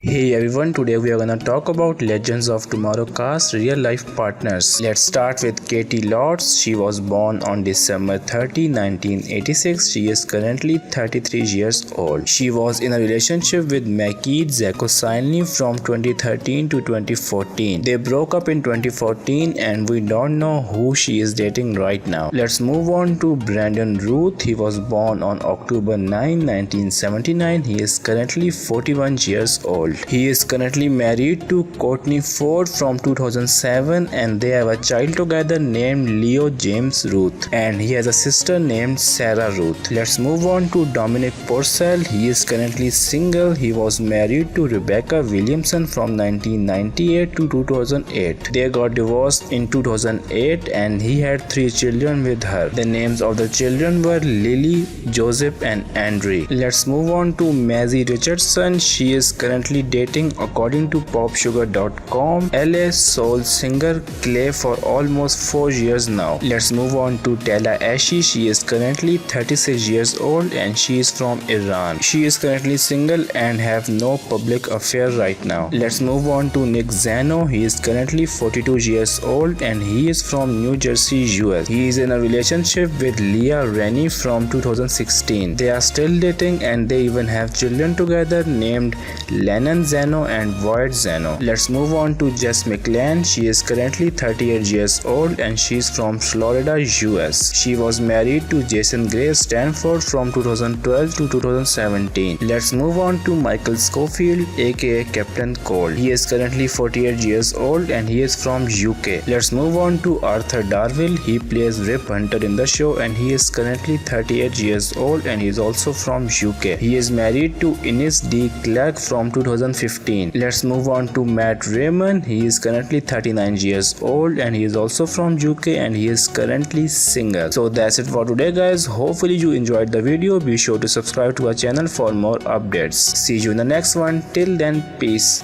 Hey everyone, today we are gonna talk about Legends of Tomorrow cast real life partners. Let's start with Katie Lotz. She was born on December 30, 1986. She is currently 33 years old. She was in a relationship with Maked Zakosany from 2013 to 2014. They broke up in 2014 and we don't know who she is dating right now. Let's move on to Brandon Routh. He was born on October 9, 1979. He is currently 41 years old. He is currently married to Courtney Ford from 2007 and they have a child together named Leo James Routh, and he has a sister named Sarah Routh. Let's move on to Dominic Purcell. He is currently single. He was married to Rebecca Williamson from 1998 to 2008. They got divorced in 2008 and he had 3 children with her. The names of the children were Lily, Joseph and Andre. Let's move on to Maisie Richardson. She is currently dating, according to popsugar.com, LA soul singer Clay for almost 4 years now. Let's move on to Tella Ashi. She is currently 36 years old and she is from Iran. She is currently single and have no public affair right now. Let's move on to Nick Zano. He is currently 42 years old and he is from New Jersey, US. He is in a relationship with Leah Rennie from 2016. They are still dating and they even have children together named Lennon Zano and Void Zano. Let's move on to Jess McLean. She is currently 38 years old and she is from Florida, US. She was married to Jason Gray Stanford from 2012 to 2017. Let's move on to Michael Scofield, aka Captain Cold. He is currently 48 years old and he is from UK. Let's move on to Arthur Darvill. He plays Rip Hunter in the show and he is currently 38 years old and he is also from UK. He is married to Ines D. Clark from 2015. Let's move on to Matt Raymond. He is currently 39 years old and he is also from UK and he is currently single. So that's it for today guys. Hopefully you enjoyed the video. Be sure to subscribe to our channel for more updates. See you in the next one. Till then, peace.